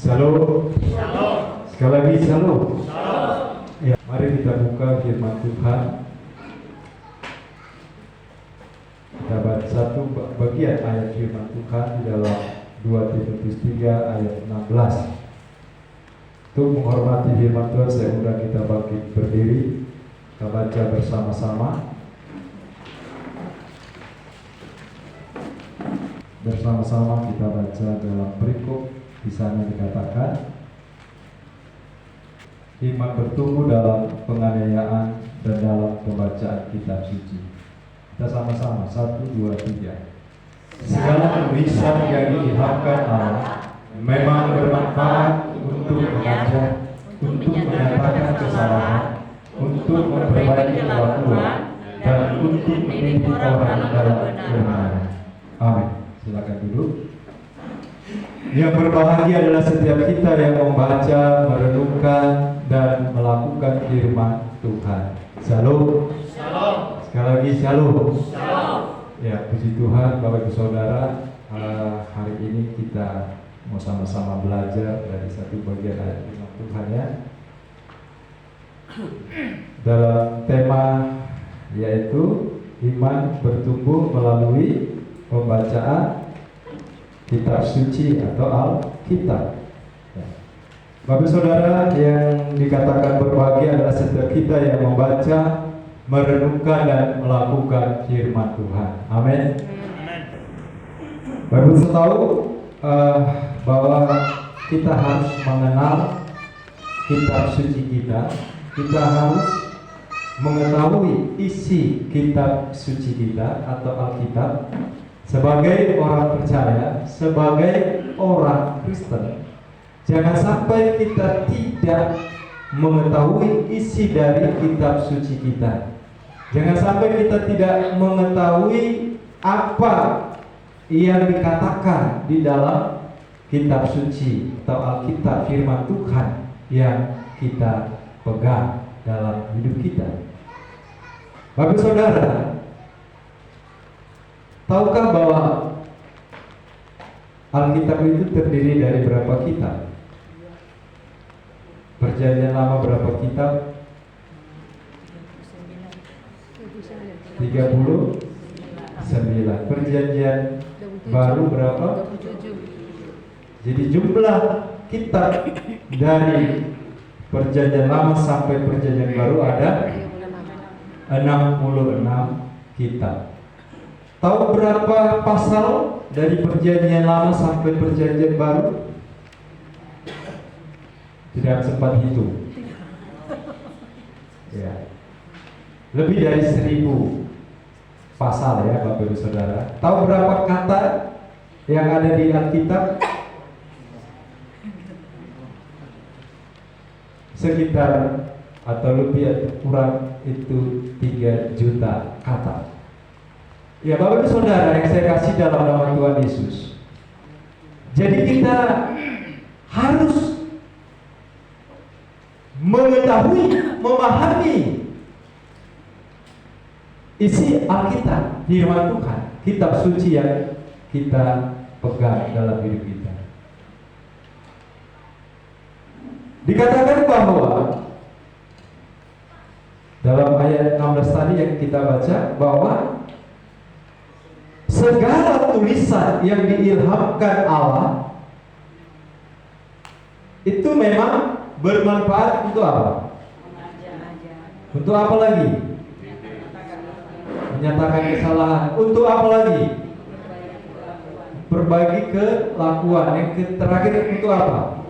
Shalom. Shalom. Sekali lagi shalom. Shalom. Ya, mari kita buka firman Tuhan. Kita baca satu bagian ayat firman Tuhan di dalam 2 Timotius 3 ayat 16. Untuk menghormati firman Tuhan, saya undang kita bangkit berdiri. Kita baca bersama-sama. Bersama-sama kita baca dalam berikut. Di sana dikatakan, iman bertumbuh dalam penganiayaan dan dalam pembacaan kitab suci. Kita sama-sama, 1, 2, 3. Segala tulisan yang diilhamkan Allah memang bermanfaat untuk mengajar, untuk menyatakan kesalahan, untuk memperbaiki kelakuan, dan untuk mendidik orang dalam kebenaran. Amin. Silakan duduk. Yang berbahagia adalah setiap kita yang membaca, merenungkan, dan melakukan firman Tuhan. Shalom. Shalom. Sekali lagi shalom. Shalom. Ya, puji Tuhan, Bapak Ibu Saudara, hari ini kita mau sama-sama belajar dari satu bagian ayat firman Tuhan ya. Dalam tema yaitu iman bertumbuh melalui pembacaan kitab suci atau Alkitab. Bapak Saudara, yang dikatakan berbahagia adalah setiap kita yang membaca, merenungkan, dan melakukan firman Tuhan. Amin. Bapak Ibu tahu bahwa kita harus mengenal kitab suci kita. Kita harus mengetahui isi kitab suci kita atau Alkitab. Sebagai orang percaya, sebagai orang Kristen, jangan sampai kita tidak mengetahui isi dari kitab suci kita. Jangan sampai kita tidak mengetahui apa yang dikatakan di dalam kitab suci atau Alkitab, firman Tuhan yang kita pegang dalam hidup kita. Bapak Saudara, tahukah bahwa Alkitab itu terdiri dari berapa kitab? Perjanjian Lama berapa kitab? 39. Perjanjian Baru berapa? 27. Jadi jumlah kitab dari Perjanjian Lama sampai Perjanjian Baru ada 66 kitab. Tahu berapa pasal dari Perjanjian Lama sampai Perjanjian Baru? Tidak sempat hitung. Ya. Lebih dari 1000 pasal ya Bapak Ibu Saudara. Tahu berapa kata yang ada di Alkitab? Sekitar atau lebih atau kurang itu 3 juta kata. Ya Bapak Ibu Saudara yang saya kasih dalam nama Tuhan Yesus. Jadi kita harus mengetahui, memahami isi Alkitab, firman Tuhan, kitab suci yang kita pegang dalam hidup kita. Dikatakan bahwa dalam ayat 16 tadi yang kita baca bahwa segala tulisan yang diilhamkan Allah itu memang bermanfaat untuk apa? Untuk apa lagi? Menyatakan kesalahan. Untuk apa lagi? Perbaiki kelakuan. Yang terakhir untuk apa?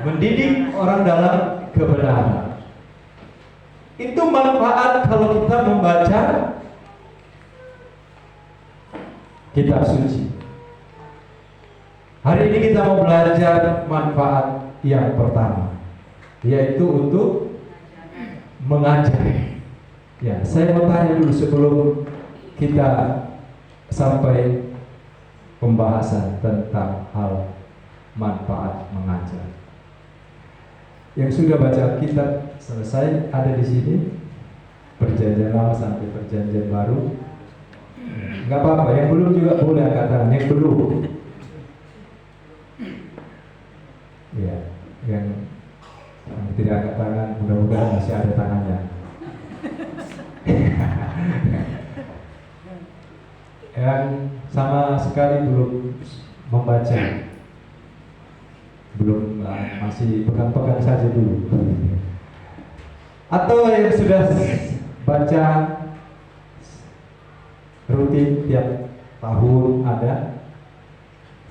Mendidik orang dalam kebenaran. Itu manfaat kalau kita membaca kitab suci. Hari ini kita mau belajar manfaat yang pertama, yaitu untuk mengajar. Ya, saya mau tanya dulu sebelum kita sampai pembahasan tentang hal manfaat mengajar. Yang sudah baca kitab selesai ada di sini, Perjanjian Lama sampai Perjanjian Baru. Enggak apa-apa, yang belum juga boleh angkat tangan, yang belum. Ya, yang tidak angkat tangan, mudah-mudahan masih ada tangannya. Yang sama sekali belum membaca, belum, masih pegang-pegang saja dulu. Atau yang sudah baca rutin tiap tahun ada,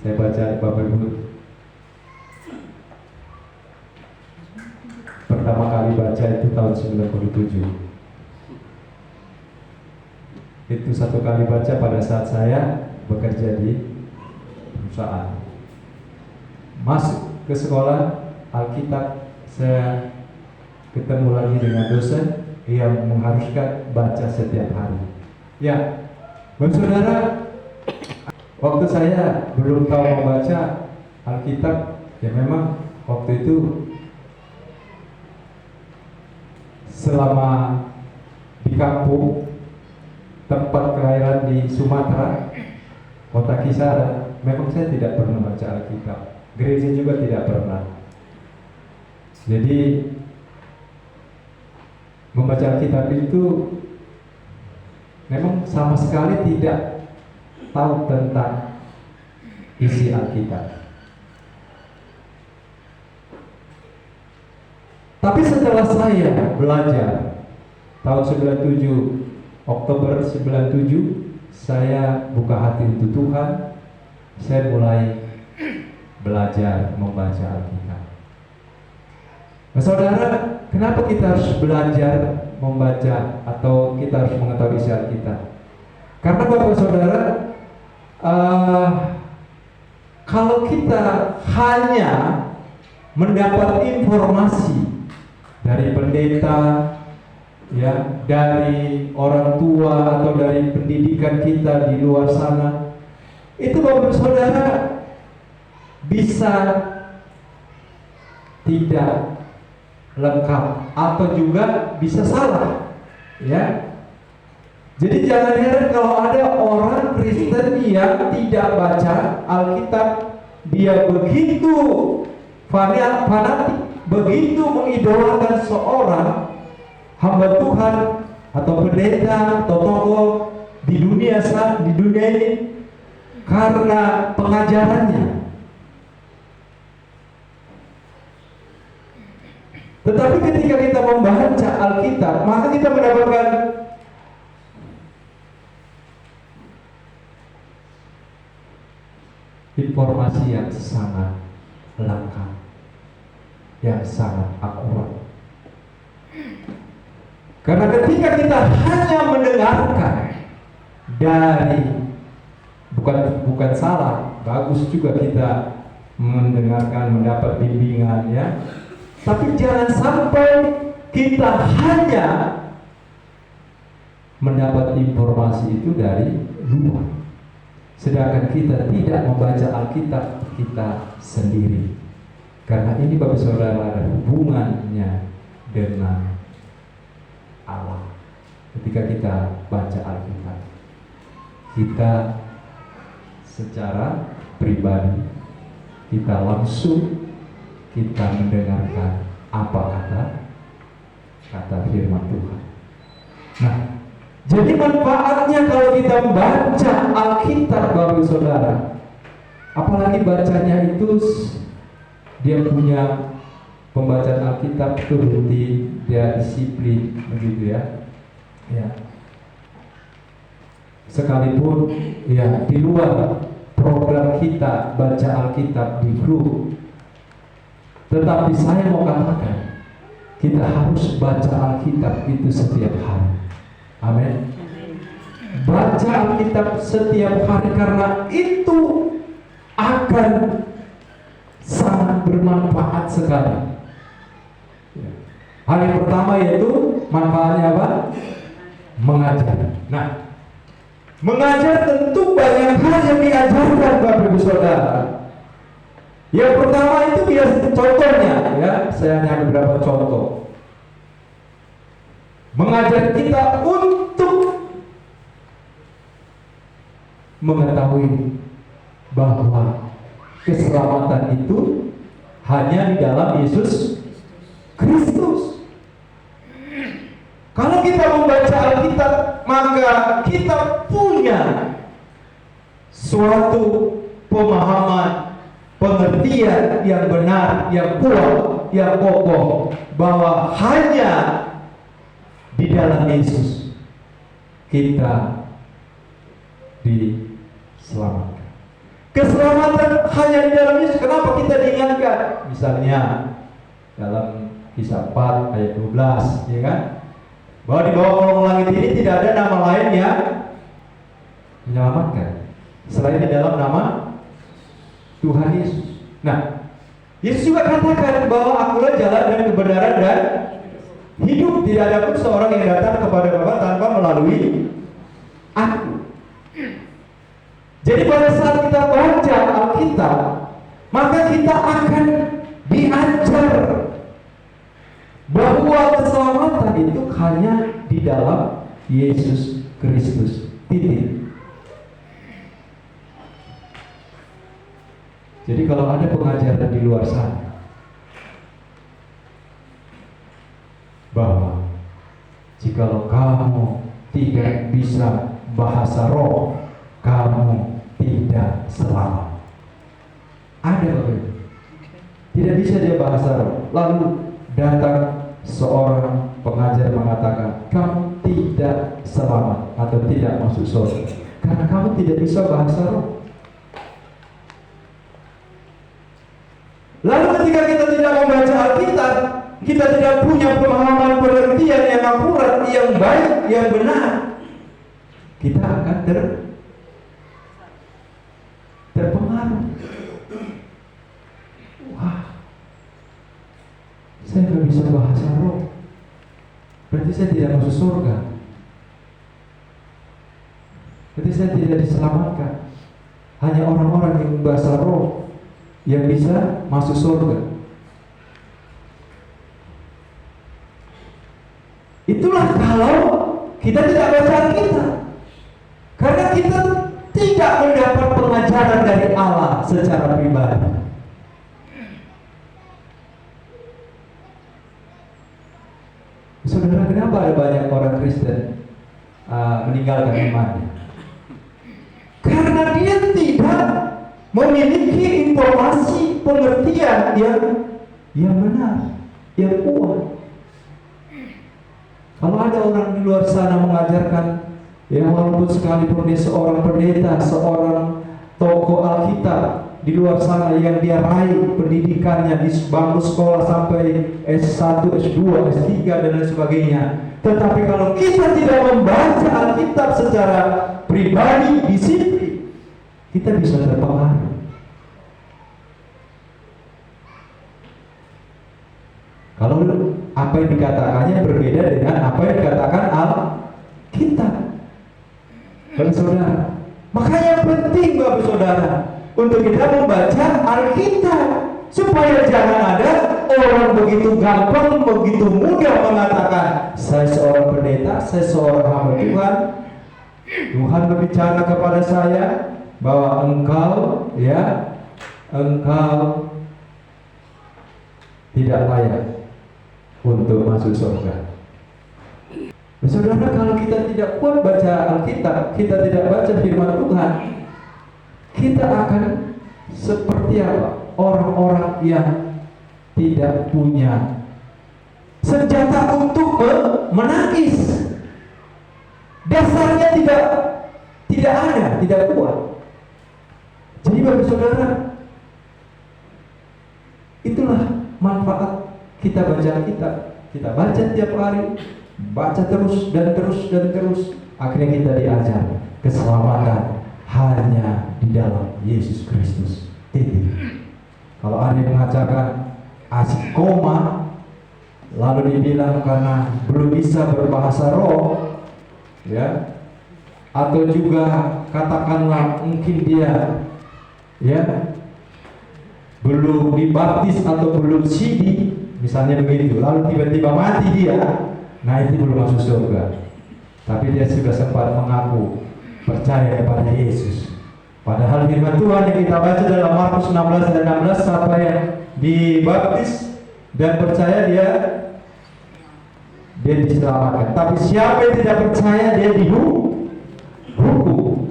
saya baca Bapak Ibu. Pertama kali baca itu tahun 97. Itu satu kali baca pada saat saya bekerja di perusahaan. Masuk ke sekolah Alkitab, saya ketemu lagi dengan dosen yang mengharuskan baca setiap hari. Ya, saudara, waktu saya belum tahu membaca Alkitab, ya memang waktu itu selama di kampung tempat kelahiran di Sumatera, kota Kisaran, memang saya tidak pernah baca Alkitab. Gereja juga tidak pernah. Jadi membaca Alkitab itu memang sama sekali tidak tahu tentang isi Alkitab. Tapi setelah saya belajar tahun 97, Oktober 97, saya buka hati untuk Tuhan. Saya mulai belajar membaca Alkitab. Nah, saudara, kenapa kita harus belajar membaca atau kita harus mengetahui isi Alkitab? Karena Bapak Saudara, kalau kita hanya mendapat informasi dari pendeta, ya, dari orang tua atau dari pendidikan kita di luar sana, itu Bapak Saudara bisa tidak lengkap atau juga bisa salah, ya. Jadi jangan heran kalau ada orang Kristen yang tidak baca Alkitab, dia begitu fanatik, begitu mengidolakan seorang hamba Tuhan atau pendeta atau tokoh di dunia ini karena pengajarannya. Tetapi ketika kita membaca Alkitab, maka kita mendapatkan informasi yang sangat lengkap, yang sangat akurat. Karena ketika kita hanya mendengarkan dari, bukan salah, bagus juga kita mendengarkan, mendapat bimbingan, ya. Tapi jangan sampai kita hanya mendapat informasi itu dari luar, sedangkan kita tidak membaca Alkitab kita sendiri. Karena ini Bapak Saudara ada hubungannya dengan Allah. Ketika kita baca Alkitab, kita secara pribadi, kita langsung kita mendengarkan apa kata firman Tuhan. Nah, jadi manfaatnya kalau kita membaca Alkitab Bapak Saudara, apalagi bacanya itu dia punya pembacaan Alkitab itu rutin, dia disiplin, begitu ya. Ya. Sekalipun ya di luar program kita baca Alkitab di grup, tetapi saya mau katakan kita harus baca Alkitab itu setiap hari. Amin. Baca Alkitab setiap hari karena itu akan sangat bermanfaat sekali. Hal yang pertama yaitu manfaatnya apa? Mengajar. Nah, mengajar tentu banyak hal yang diajarkan Bapak Ibu Saudara. Yang pertama itu biasa contohnya, ya, saya hanya beberapa contoh. Mengajar kita untuk mengetahui bahwa keselamatan itu hanya di dalam Yesus Kristus. Kalau kita membaca Alkitab, maka kita punya suatu pemahaman, pengertian yang benar, yang kuat, yang kokoh, bahwa hanya di dalam Yesus kita diselamatkan. Keselamatan hanya di dalam Yesus. Kenapa kita diingatkan? Misalnya dalam Kisah 4 ayat 12, ya kan? Bahwa di bawah kolong langit ini tidak ada nama lain yang menyelamatkan selain di dalam nama Tuhan Yesus. Nah, Yesus juga katakan bahwa akulah jalan dan kebenaran dan hidup. Tidak ada pun seorang yang datang kepada Bapa tanpa melalui aku. Jadi pada saat kita baca Alkitab, maka kita akan diajar bahwa keselamatan itu hanya di dalam Yesus Kristus. Titik. Jadi kalau ada pengajaran di luar sana bahwa jikalau kamu tidak bisa bahasa roh, kamu tidak selamat. Ada begitu. Tidak bisa dia bahasa roh. Lalu datang seorang pengajar mengatakan kamu tidak selamat atau tidak masuk surga karena kamu tidak bisa bahasa roh. Lalu ketika kita tidak membaca Alkitab, kita tidak punya pemahaman pengertian yang akurat, yang baik, yang benar, kita akan terpengaruh. Wah, saya nggak bisa bahasa roh, berarti saya tidak masuk surga, berarti saya tidak diselamatkan. Hanya orang-orang yang bahasa roh yang bisa masuk surga. Itulah kalau kita tidak baca Alkitab, karena kita tidak mendapat pengajaran dari Allah secara pribadi. Saudara, kenapa ada banyak orang Kristen meninggalkan imannya? Karena dia tidak memiliki informasi pengertian yang benar, yang kuat. Kalau ada orang di luar sana mengajarkan, ya walaupun sekalipun dia seorang pendeta, seorang tokoh Alkitab di luar sana yang dia raih pendidikannya di bangku sekolah sampai S1, S2, S3 dan lain sebagainya, tetapi kalau kita tidak membaca Alkitab secara pribadi, disiplin, kita bisa terpengaruh. Kalau apa yang dikatakannya berbeda dengan apa yang dikatakan Alkitab, Bapak Saudara. Makanya penting Bapak Saudara untuk kita membaca Alkitab supaya jangan ada orang begitu gampang, begitu mudah mengatakan saya seorang pendeta, saya seorang hamba Tuhan. Tuhan berbicara kepada saya bahwa engkau tidak layak untuk masuk surga. Saudara, kalau kita tidak kuat baca Alkitab, kita tidak baca firman Tuhan, kita akan seperti apa? Orang-orang yang tidak punya senjata untuk menangis. Dasarnya tidak ada, tidak kuat. Jadi Bapak Saudara, itulah manfaat kita baca Alkitab. Kita baca tiap hari, baca terus dan terus dan terus. Akhirnya kita diajar keselamatan hanya di dalam Yesus Kristus. Titik. Kalau ada yang mengatakan asik koma, lalu dibilang karena belum bisa berbahasa roh, ya, atau juga katakanlah mungkin dia, ya, belum dibaptis atau belum sidi, misalnya begitu, lalu tiba-tiba mati dia, nah itu belum masuk surga. Tapi dia sudah sempat mengaku percaya kepada Yesus. Padahal firman Tuhan yang kita baca dalam Markus 16 dan 16, siapa yang dibaptis dan percaya dia diselamatkan. Tapi siapa yang tidak percaya dia dihukum.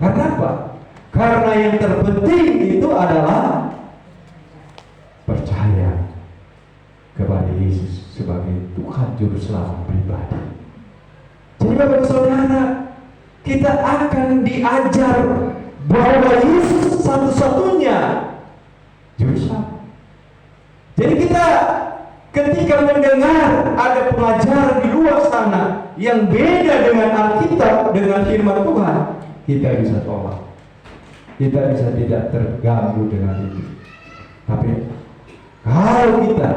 Karena apa? Karena yang terpenting itu adalah percaya kepada Yesus sebagai Tuhan Juru Selamat pribadi. Jadi Bapak Saudara, kita akan diajar bahwa Yesus satu-satunya Juru Selamat. Jadi kita ketika mendengar ada pengajaran di luar sana yang beda dengan Alkitab, dengan firman Tuhan, kita bisa tolak. Kita bisa tidak terganggu dengan itu. Tapi kalau kita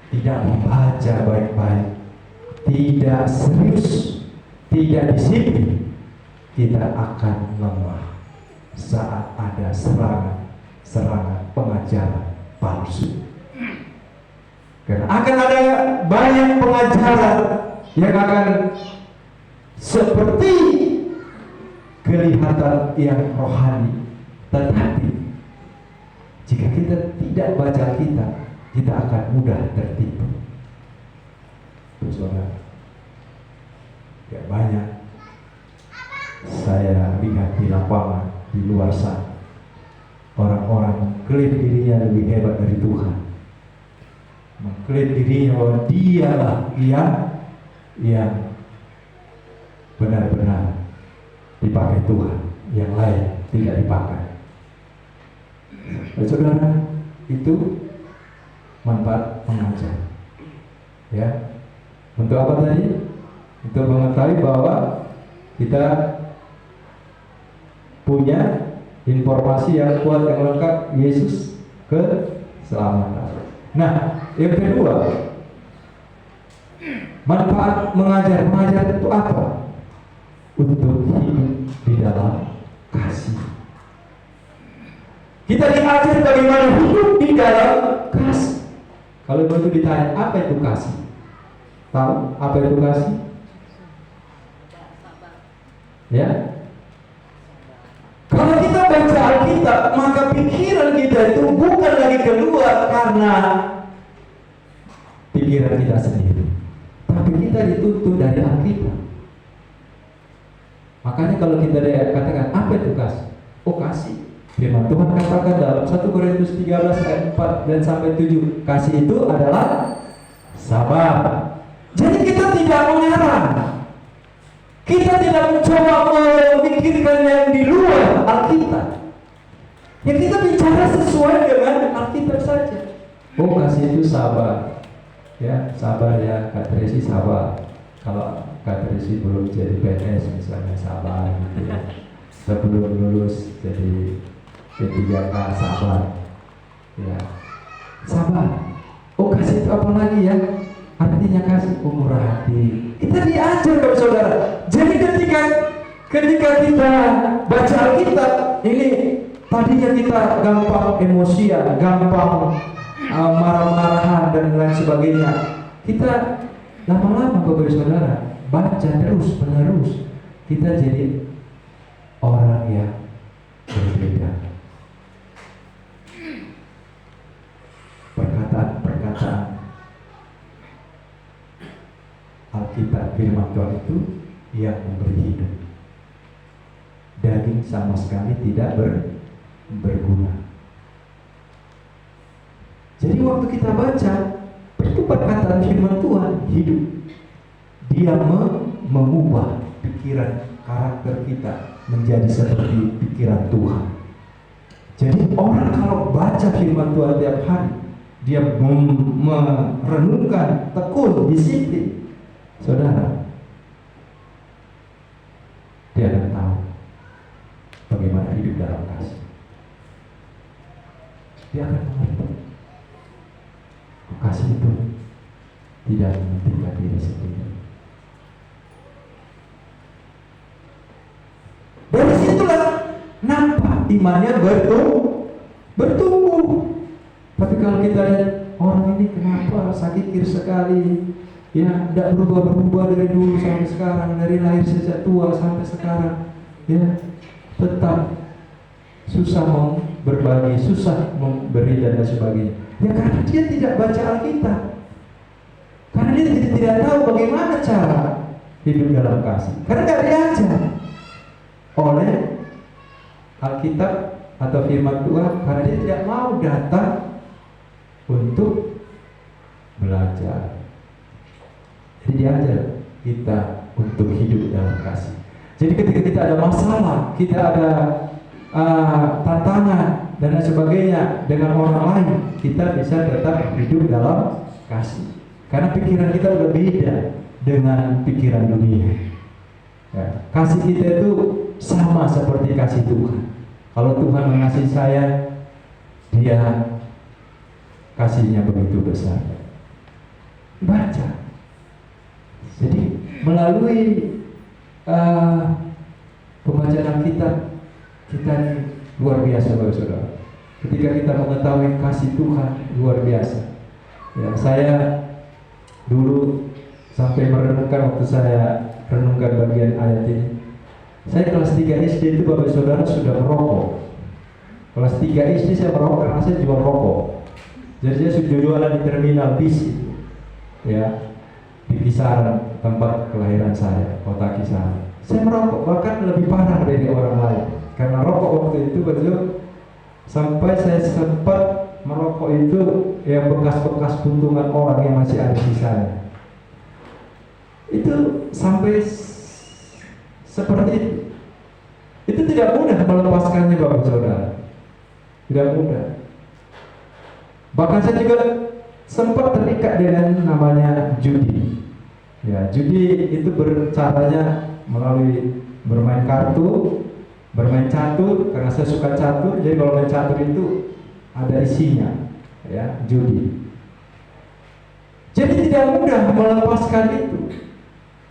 tidak membaca baik-baik, tidak serius, tidak disiplin, kita akan lemah saat ada serangan pengajaran palsu. Karena akan ada banyak pengajaran yang akan seperti kelihatan yang rohani, tetapi jika kita tidak baca kita akan mudah tertipu. Saudara, ya banyak saya lihat di lapangan, di luar sana, orang-orang mengklaim dirinya lebih hebat dari Tuhan, mengklaim dirinya bahwa dialah yang benar-benar dipakai Tuhan, yang lain tidak dipakai. Saudara, itu manfaat mengajar. Ya, untuk apa tadi? Untuk mengetahui bahwa kita punya informasi yang kuat, yang lengkap, Yesus keselamatan. Nah, yang kedua, manfaat mengajar. Mengajar itu apa? Untuk hidup di dalam kasih. Kita diajar bagaimana hidup di dalam kasih. Kalau begitu ditanya, apa itu kasih? Tahu apa itu kasih? Ya. Kalau kita baca Alkitab, maka pikiran kita itu bukan lagi keluar karena pikiran kita sendiri, tapi kita dituntut dari Alkitab. Makanya kalau kita katakan apa itu kasih? Oh, kasih. Firman Tuhan katakan dalam 1 Korintus 13 ayat 4 dan sampai 7, kasih itu adalah sabar. Jadi kita tidak menyerah. Kita tidak mencoba memikirkan yang di luar Alkitab. Ya, kita bicara sesuai dengan Alkitab saja. Oh, kasih itu sabar. Ya, sabar ya, Kak Tracy sabar. Kalau Kak Tracy belum jadi PNS misalnya sabar gitu ya. Sebelum lulus jadi P3K sabar. Ya. Sabar. Oh, kasih itu apa lagi ya? Artinya kasih murah hati. Kita diajar Bapak Saudara. Jadi ketika kita baca Alkitab, ini tadinya kita gampang emosian, gampang marah-marahan dan lain sebagainya. Kita lama-lama Bapak Saudara baca terus menerus, kita jadi orang yang berbeda. Perkataan Alkitab firman Tuhan itu yang memberi hidup. Daging sama sekali tidak berguna. Jadi waktu kita baca, itu perkataan firman Tuhan hidup. Dia mengubah pikiran karakter kita menjadi seperti pikiran Tuhan. Jadi orang kalau baca firman Tuhan tiap hari, dia merenungkan, tekun, disiplin, saudara, dia akan tahu bagaimana hidup dalam kasih. Dia akan mengerti kasih itu tidak mementingkan diri sendiri. Dari situlah nampak imannya bertumbuh. Tapi kalau kita lihat orang ini kenapa sakikir sekali, ya tidak berubah dari dulu sampai sekarang, dari lahir sejak tua sampai sekarang, ya tetap susah berbagi, susah memberi dan lain sebagainya? Ya karena dia tidak baca Alkitab. Karena dia tidak tahu bagaimana cara hidup dalam kasih. Karena tidak diajar oleh Alkitab atau firman Tuhan, karena dia tidak mau datang untuk belajar. Jadi diajar kita untuk hidup dalam kasih. Jadi ketika kita ada masalah, kita ada tantangan dan lain sebagainya dengan orang lain, kita bisa tetap hidup dalam kasih. Karena pikiran kita udah beda dengan pikiran dunia. Ya, kasih kita itu sama seperti kasih Tuhan. Kalau Tuhan mengasihi saya, Dia kasihnya begitu besar. Baca. Jadi melalui pembacaan Alkitab, kita ini luar biasa, Bapak Saudara. Ketika kita mengetahui kasih Tuhan luar biasa. Ya, saya dulu sampai merenungkan, waktu saya renungkan bagian ayat ini. Saya kelas 3 SD itu, Bapak Saudara, sudah merokok. Kelas 3 SD saya merokok karena saya jual rokok. Jadi saya sudah jualan di terminal bis, ya, di Kisaran, tempat kelahiran saya, kota Kisaran. Saya merokok, bahkan lebih parah dari orang lain. Karena rokok waktu itu betul, sampai saya sempat merokok itu yang bekas-bekas puntungan orang yang masih ada di sana. Itu sampai seperti itu. Itu tidak mudah melepaskannya, Bapak Saudara. Tidak mudah. Bahkan saya juga sempat terikat dengan namanya judi. Ya, judi itu caranya melalui bermain kartu, bermain catur, karena saya suka catur. Jadi kalau main catur itu ada isinya, ya, judi. Jadi tidak mudah melepaskan itu.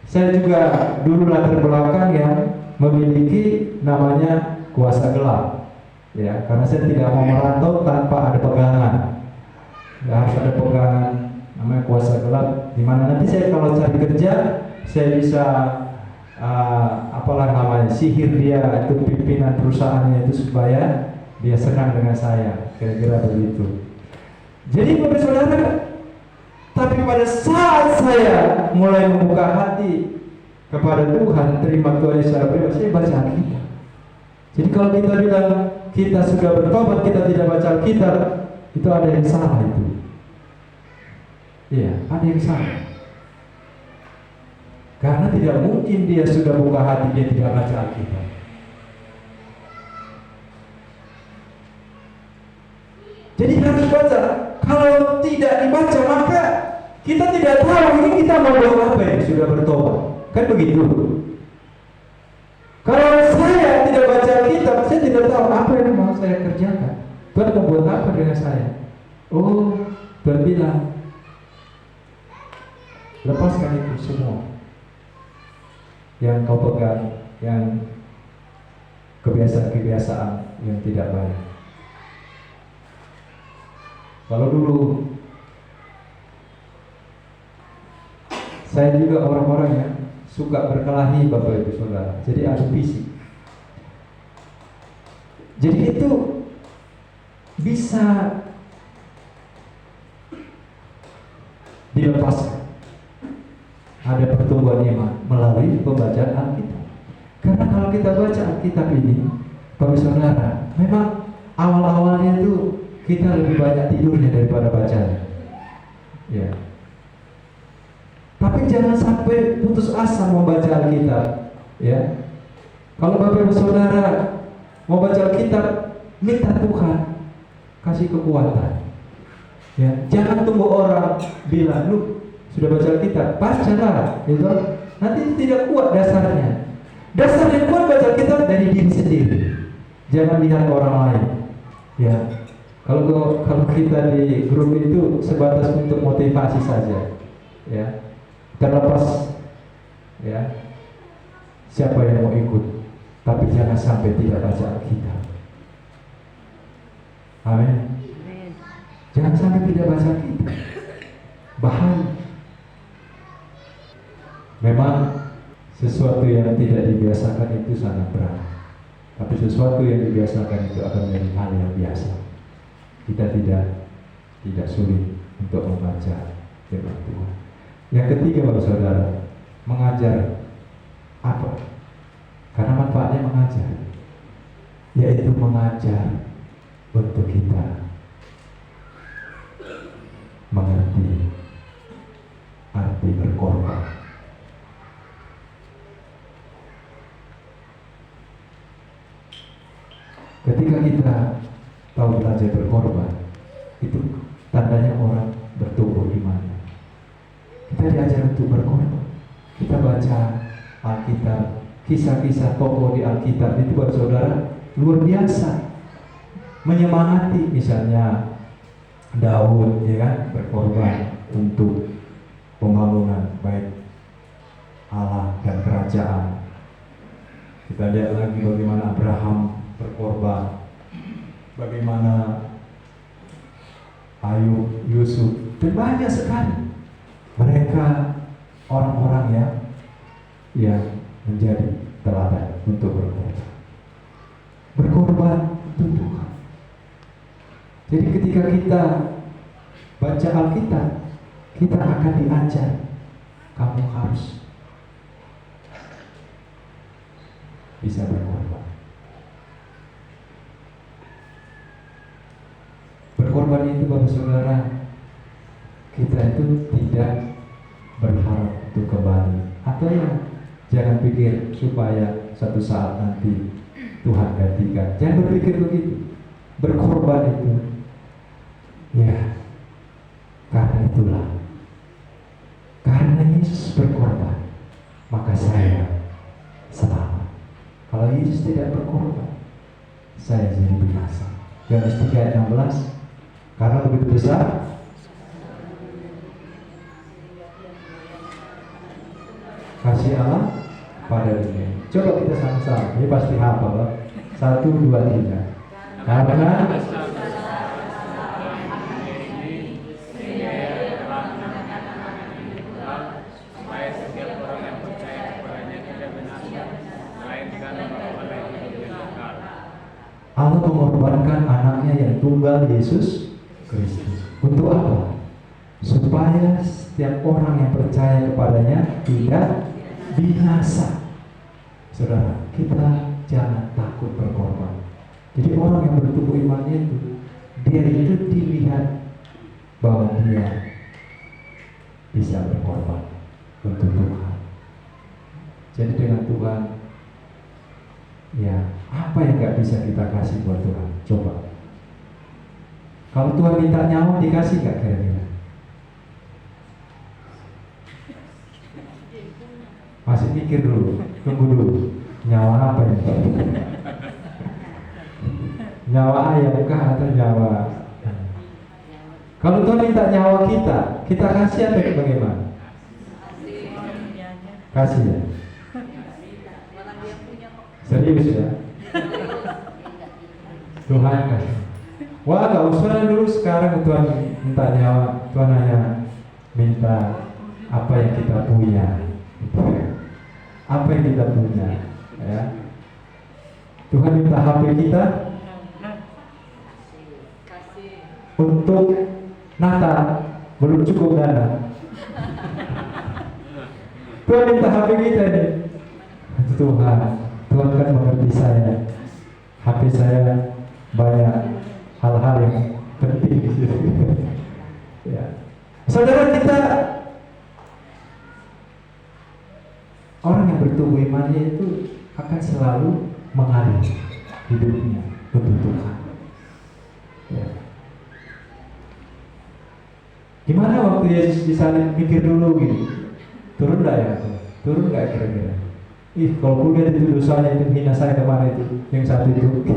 Saya juga dulu latar belakang yang memiliki namanya kuasa gelap, ya, karena saya tidak mau merantau tanpa ada pegangan. Ya, harus ada pegangan, namanya kuasa gelap, dimana nanti saya kalau cari kerja, saya bisa apalah namanya, sihir dia itu pimpinan perusahaannya itu supaya dia senang dengan saya, kira-kira begitu. Jadi Bapak Saudara, tapi pada saat saya mulai membuka hati kepada Tuhan, terima Tuhan secara pribadi, saya baca Alkitab. Jadi kalau kita bilang kita sudah bertobat, kita tidak baca Alkitab, itu ada yang salah itu. Iya, ada yang salah. Karena tidak mungkin dia sudah buka hati, dia tidak baca Alkitab. Jadi harus baca. Kalau tidak dibaca, maka kita tidak tahu ini kita mau buat apa ya, sudah bertobat. Kan begitu. Kalau saya tidak baca Alkitab, saya tidak tahu apa yang mau saya kerjakan. Tuhan mau buat apa dengan saya? Oh, Tuhan bilang, lepaskan itu semua yang kau pegang, yang kebiasaan-kebiasaan yang tidak baik. Kalau dulu saya juga orang-orang yang suka berkelahi, Bapak Ibu Saudara. Jadi adu fisik. Jadi itu bisa dilepaskan. Ada pertumbuhan iman melalui pembacaan Alkitab. Karena kalau kita baca Alkitab ini, Bapak Saudara, memang awal-awalnya itu kita lebih banyak tidurnya daripada bacanya. Ya. Tapi jangan sampai putus asa membaca Alkitab, ya. Kalau Bapak Ibu Saudara mau baca Alkitab, minta Tuhan kasih kekuatan. Ya, jangan tunggu orang bilang, "Lu sudah baca Alkitab, bacalah." Gitu. Nanti tidak kuat dasarnya. Dasar yang kuat baca Alkitab dari diri sendiri. Jangan lihat orang lain. Ya. Kalau kita di grup itu sebatas untuk motivasi saja. Ya. Terlepas, ya, siapa yang mau ikut, tapi jangan sampai tidak baca Alkitab. Amin. Jangan sampai tidak baca Alkitab. Bahaya. Memang sesuatu yang tidak dibiasakan itu sangat berat. Tapi sesuatu yang dibiasakan itu akan menjadi hal yang biasa. Kita tidak sulit untuk membaca firman Tuhan. Yang ketiga, Bapak Saudara, mengajar apa? Karena manfaatnya mengajar, yaitu mengajar untuk kita mengerti arti berkorban. Ketika kita tahu belajar berkorban, itu tandanya orang bertumbuh imannya. Kita diajar untuk berkorban. Kita baca Alkitab, kisah-kisah tokoh di Alkitab itu buat saudara luar biasa, menyemangati. Misalnya Daud, ya kan, berkorban untuk pembangunan baik Allah dan kerajaan. Kita lihat lagi bagaimana Abraham berkorban, bagaimana Ayub, Yusuf, dan banyak sekali mereka orang-orang yang menjadi teladan untuk berkorban untuk Tuhan. Jadi ketika kita baca Alkitab, kita akan diajar, kamu harus bisa berkorban. Berkorban itu, Bapak Saudara, kita itu tidak berharap untuk kembali, atau jangan pikir supaya satu saat nanti Tuhan gantikan. Jangan berpikir begitu. Berkorban itu, ya, karena itulah, karena Yesus berkorban, maka saya selamat. Kalau Yesus tidak berkorban, saya jadi binasa. Yohanes 3:16, karena begitu besar kasih Allah pada dunia. Coba kita sama-sama, ini pasti hafal. 1, 2, 3. Karena Allah mengorbankan anaknya yang tunggal, Yesus Kristus. Untuk apa? Supaya setiap orang yang percaya kepadanya tidak binasa. Saudara, kita jangan takut berkorban. Jadi orang yang bertumbuh imannya itu, dia itu dilihat bahwa dia bisa berkorban untuk Tuhan. Jadi dengan Tuhan, ya, apa yang gak bisa kita kasih buat Tuhan? Coba. Kalau Tuhan minta nyawa, dikasih gak kira-kira? Masih mikir dulu, tunggu dulu. Nyawa apa ini? Nyawa ayam kah atau nyawa? Kalau Tuhan minta nyawa kita kasih atau bagaimana? Kasih ya? Serius ya? Tuhan kasih. Wah, gak usah dulu, sekarang Tuhan minta nyawa. Tuhan hanya minta apa yang kita punya. Apa yang kita punya, ya. Tuhan minta HP kita untuk Natal, belum cukup dana. Tuhan minta HP kita nih. Tuhan kan mengerti saya. HP saya banyak hal-hal yang penting. Ya. Saudara, kita orang yang bertumbuh imannya itu akan selalu mengalir hidupnya untuk Tuhan. Ya. Gimana waktu Yesus disalib, pikir dulu gitu, turun gak ya? Turun gak kira-kira? Kalau gue lihat itu dosanya itu hina saya kemarin itu, yang satu itu.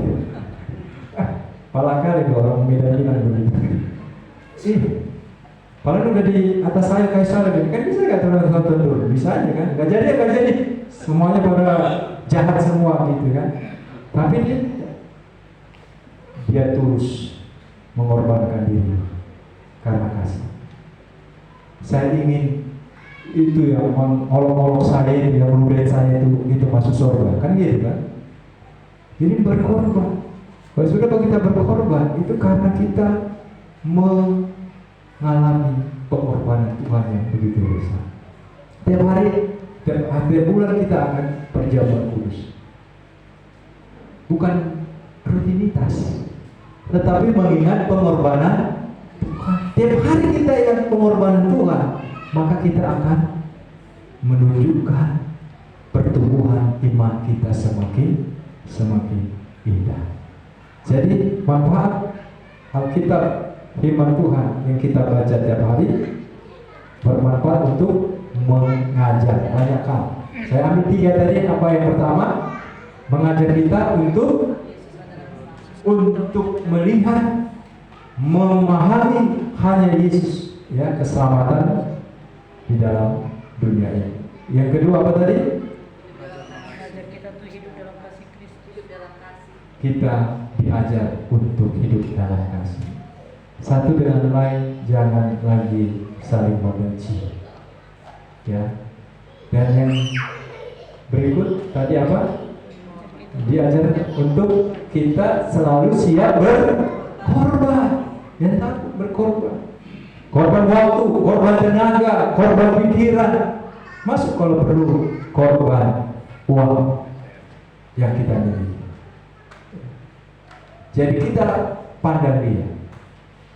Pala kali orang menghina-hina begitu. Padahal udah di atas saya kaisar gitu, kan bisa gak turun? Bisa aja kan? Gak jadi. Semuanya pada jahat semua gitu kan. Tapi dia tulus mengorbankan diri karena kasih. Saya ingin itu yang olok-olok saya, yang meludahin saya itu masuk surga, kan gitu kan? Jadi berkorban. Kalau sudah kita berkorban, itu karena kita mengalami pengorbanan Tuhan yang begitu besar. Tiap hari, tiap bulan kita akan perjamuan kudus. Bukan rutinitas, tetapi mengingat pengorbanan Tuhan. Tiap hari kita ingat pengorbanan Tuhan, maka kita akan menunjukkan pertumbuhan iman kita semakin indah. Jadi manfaat Alkitab firman Tuhan yang kita baca tiap hari bermanfaat untuk mengajar banyak hal. Saya ambil 3 tadi. Apa yang pertama? Mengajar kita untuk melihat, memahami hanya Yesus, ya, keselamatan di dalam dunia ini. Yang kedua apa tadi? Mengajar kita untuk hidup dalam kasih Kristus, hidup dalam kasih. Kita diajar untuk hidup dalam kasih. Satu dengan lain jangan lagi saling membenci, ya. Dan yang berikut tadi apa? Diajar untuk kita selalu siap berkorban. Jangan takut berkorban. Korban waktu, korban tenaga, korban pikiran. Masuk kalau perlu korban uang yang kita miliki. Jadi kita pandang dia.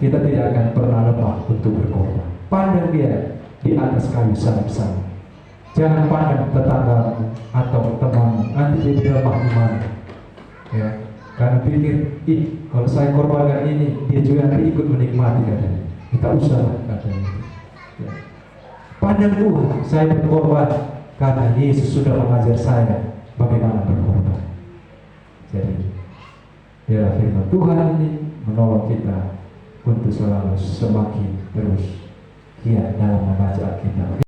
Kita tidak akan pernah lemah untuk berkorban. Pandang dia di atas kayu salib-salib. Jangan pandang tetanggamu atau temanmu, nanti jadi lemah iman. Ya, karena pikir, kalau saya korbankan ini, dia juga nanti ikut menikmati katanya. Kita usah katanya. Ya. Pandang Tuhan, saya berkorban karena Yesus sudah mengajar saya bagaimana berkorban. Jadi, biarlah firman Tuhan ini menolong kita untuk selalu semakin terus giat dalam membaca Alkitab.